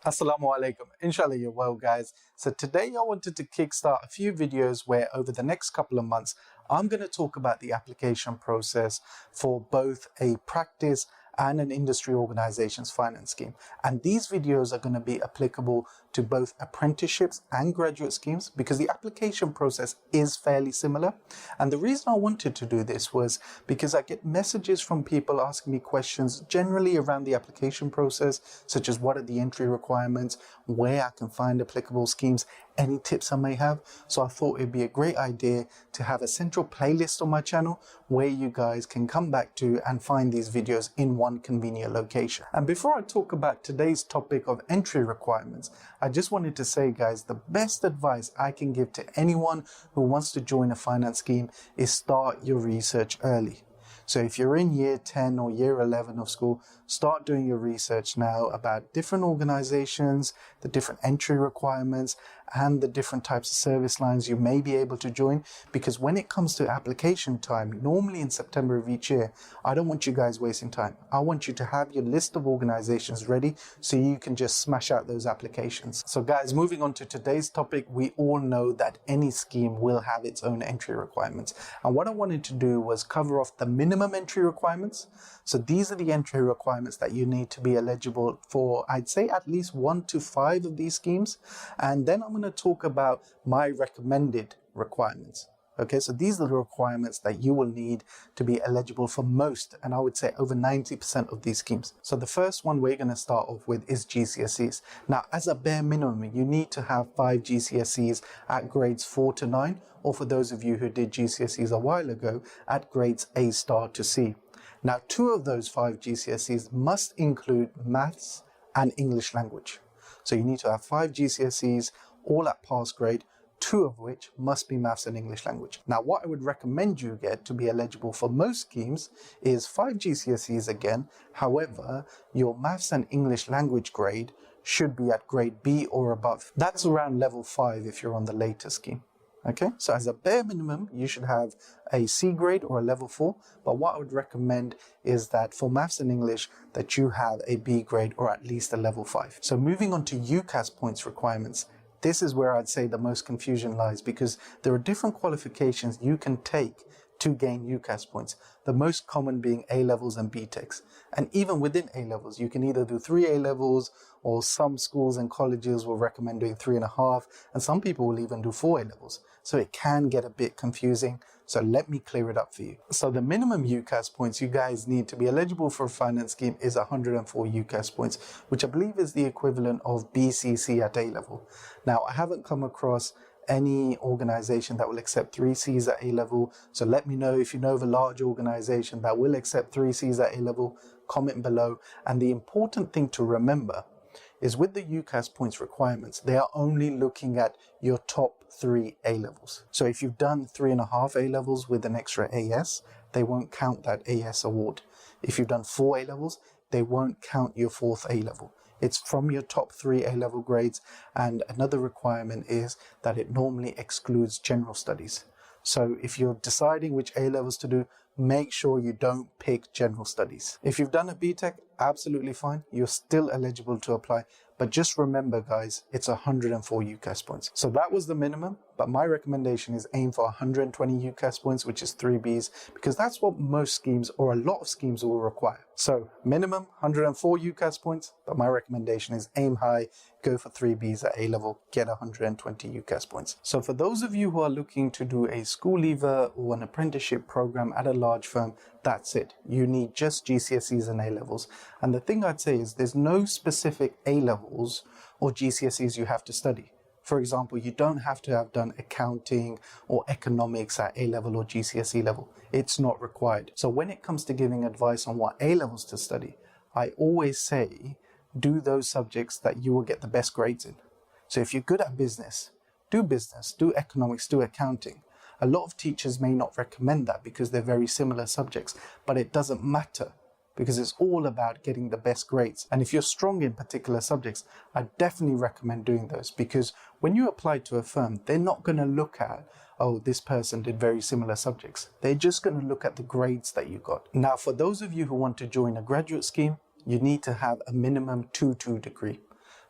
Assalamu alaikum. Inshallah you're well, guys. So today I wanted to kickstart a few videos where over the next couple of months I'm going to talk about the application process for both a practice and an industry organization's finance scheme. And these videos are going to be applicable to both apprenticeships and graduate schemes because the application process is fairly similar. And the reason I wanted to do this was because I get messages from people asking me questions generally around the application process, such as what are the entry requirements, where I can find applicable schemes, any tips I may have. So I thought it'd be a great idea to have a central playlist on my channel where you guys can come back to and find these videos in one convenient location. And before I talk about today's topic of entry requirements, I just wanted to say, guys, the best advice I can give to anyone who wants to join a finance scheme is start your research early. So if you're in year 10 or year 11 of school, start doing your research now about different organizations, the different entry requirements, and the different types of service lines you may be able to join. Because when it comes to application time, normally in September of each year, I don't want you guys wasting time. I want you to have your list of organizations ready so you can just smash out those applications. So guys, moving on to today's topic, we all know that any scheme will have its own entry requirements. And what I wanted to do was cover off the minimum entry requirements. So these are the entry requirements that you need to be eligible for, I'd say at least 1 to 5 of these schemes. And then I'm going to talk about my recommended requirements. Okay, so these are the requirements that you will need to be eligible for most, and I would say over 90% of these schemes. So the first one we're going to start off with is GCSEs. Now, as a bare minimum, you need to have 5 GCSEs at grades 4 to 9, or for those of you who did GCSEs a while ago, at grades A star to C. Now, 2 of those 5 GCSEs must include maths and English language. So you need to have 5 GCSEs all at pass grade, 2 of which must be maths and English language. Now, what I would recommend you get to be eligible for most schemes is 5 GCSEs again. However, your maths and English language grade should be at grade B or above. That's around level 5 if you're on the later scheme. Okay, so as a bare minimum, you should have a C grade or a level 4. But what I would recommend is that for maths and English, that you have a B grade or at least a level 5. So moving on to UCAS points requirements. This is where I'd say the most confusion lies because there are different qualifications you can take to gain UCAS points, the most common being A-levels and BTECs. And even within A-levels, you can either do 3 A-levels, or some schools and colleges will recommend doing 3.5, and some people will even do 4 A-levels. So it can get a bit confusing. So let me clear it up for you. So the minimum UCAS points you guys need to be eligible for a finance scheme is 104 UCAS points, which I believe is the equivalent of BCC at A-level. Now, I haven't come across any organization that will accept 3 Cs at A-level. So let me know if you know of a large organization that will accept 3 Cs at A-level, comment below. And the important thing to remember is with the UCAS points requirements, they are only looking at your top 3 A-levels. So if you've done 3.5 A-levels with an extra AS, they won't count that AS award. If you've done 4 A-levels, they won't count your 4th A-level. It's from your top 3 A-level grades. And another requirement is that it normally excludes general studies. So if you're deciding which A-levels to do, make sure you don't pick general studies. If you've done a BTEC, absolutely fine. You're still eligible to apply. But just remember, guys, it's 104 UCAS points. So that was the minimum, but my recommendation is aim for 120 UCAS points, which is 3 Bs, because that's what most schemes or a lot of schemes will require. So minimum 104 UCAS points, but my recommendation is aim high, go for 3 Bs at A-level, get 120 UCAS points. So for those of you who are looking to do a school leaver or an apprenticeship program at a large firm, that's it. You need just GCSEs and A-levels. And the thing I'd say is there's no specific A-levels or GCSEs you have to study. For example, you don't have to have done accounting or economics at A-level or GCSE level. It's not required. So when it comes to giving advice on what A-levels to study, I always say, do those subjects that you will get the best grades in. So if you're good at business, do economics, do accounting. A lot of teachers may not recommend that because they're very similar subjects, but it doesn't matter because it's all about getting the best grades. And if you're strong in particular subjects, I definitely recommend doing those because when you apply to a firm, they're not going to look at, oh, this person did very similar subjects. They're just going to look at the grades that you got. Now, for those of you who want to join a graduate scheme, you need to have a minimum 2-2 degree.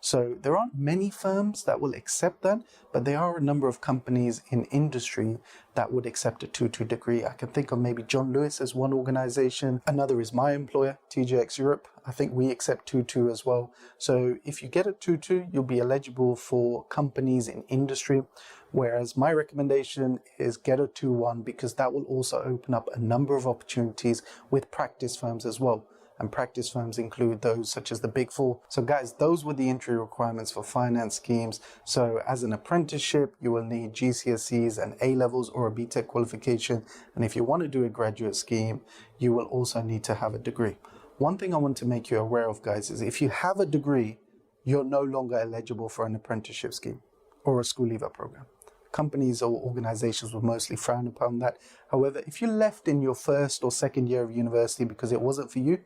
So there aren't many firms that will accept that, but there are a number of companies in industry that would accept a 2-2 degree. I can think of maybe John Lewis as one organization. Another is my employer, TJX Europe. I think we accept 2-2 as well. So if you get a 2-2, you'll be eligible for companies in industry. Whereas my recommendation is get a 2-1 because that will also open up a number of opportunities with practice firms as well. And practice firms include those such as the Big Four. So guys, those were the entry requirements for finance schemes. So as an apprenticeship, you will need GCSEs and A-levels or a BTEC qualification. And if you want to do a graduate scheme, you will also need to have a degree. One thing I want to make you aware of, guys, is if you have a degree, you're no longer eligible for an apprenticeship scheme or a school leaver program. Companies or organizations will mostly frown upon that. However, if you left in your first or second year of university because it wasn't for you,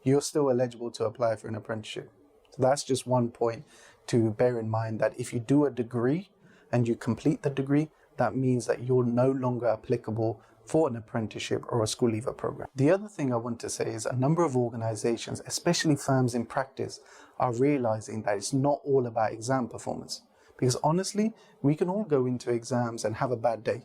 you're still eligible to apply for an apprenticeship. So that's just one point to bear in mind, that if you do a degree and you complete the degree, that means that you're no longer applicable for an apprenticeship or a school leaver program. The other thing I want to say is a number of organizations, especially firms in practice, are realizing that it's not all about exam performance. Because honestly, we can all go into exams and have a bad day.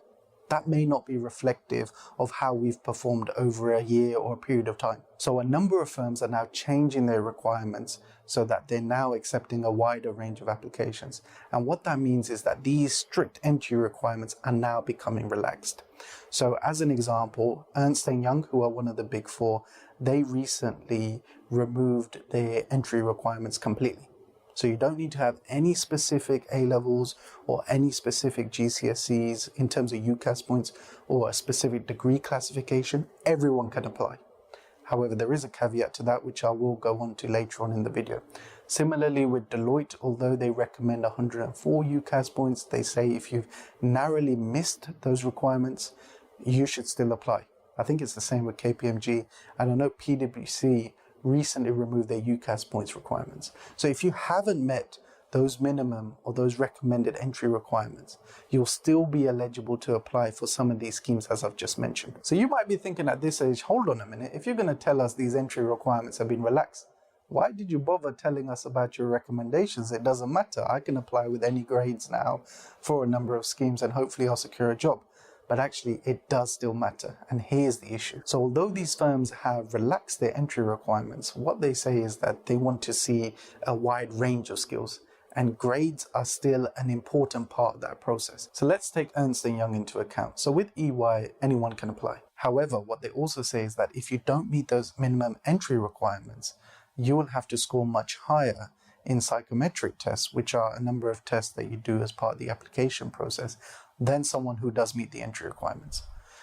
That may not be reflective of how we've performed over a year or a period of time. So a number of firms are now changing their requirements so that they're now accepting a wider range of applications. And what that means is that these strict entry requirements are now becoming relaxed. So as an example, Ernst & Young, who are one of the Big Four, they recently removed their entry requirements completely. So you don't need to have any specific A-levels or any specific GCSEs in terms of UCAS points or a specific degree classification. Everyone can apply. However, there is a caveat to that, which I will go on to later on in the video. Similarly with Deloitte, although they recommend 104 UCAS points, they say if you've narrowly missed those requirements, you should still apply. I think it's the same with KPMG, and I know PwC recently removed their UCAS points requirements. So if you haven't met those minimum or those recommended entry requirements, you'll still be eligible to apply for some of these schemes as I've just mentioned. So you might be thinking at this age, hold on a minute, if you're going to tell us these entry requirements have been relaxed, why did you bother telling us about your recommendations? It doesn't matter. I can apply with any grades now for a number of schemes and hopefully I'll secure a job. But actually it does still matter, and here's the issue. So although these firms have relaxed their entry requirements, what they say is that they want to see a wide range of skills, and grades are still an important part of that process. So let's take Ernst & Young into account. So with EY, anyone can apply. However, what they also say is that if you don't meet those minimum entry requirements, you will have to score much higher in psychometric tests, which are a number of tests that you do as part of the application process, than someone who does meet the entry requirements.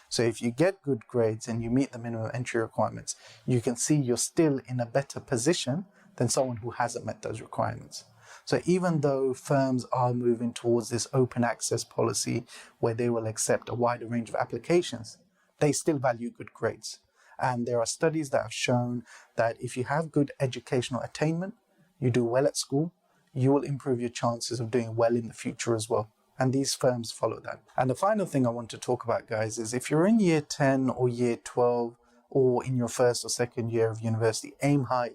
So if you get good grades and you meet the minimum entry requirements, you can see you're still in a better position than someone who hasn't met those requirements. So even though firms are moving towards this open access policy where they will accept a wider range of applications, they still value good grades. And there are studies that have shown that if you have good educational attainment, you do well at school, you will improve your chances of doing well in the future as well. And these firms follow that. And the final thing I want to talk about, guys, is if you're in year 10 or year 12 or in your first or second year of university, aim high.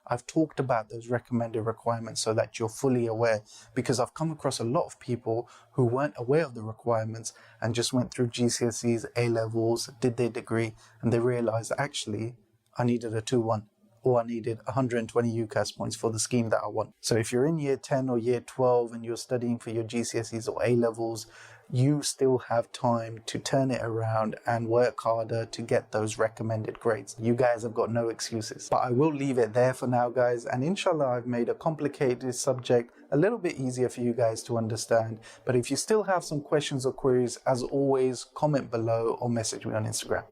I've talked about those recommended requirements so that you're fully aware, because I've come across a lot of people who weren't aware of the requirements and just went through GCSEs, A-levels, did their degree, and they realized actually I needed a 2-1. Or I needed 120 UCAS points for the scheme that I want. So if you're in year 10 or year 12 and you're studying for your GCSEs or A-levels, you still have time to turn it around and work harder to get those recommended grades. You guys have got no excuses. But I will leave it there for now, guys. And inshallah, I've made a complicated subject a little bit easier for you guys to understand. But if you still have some questions or queries, as always, comment below or message me on Instagram.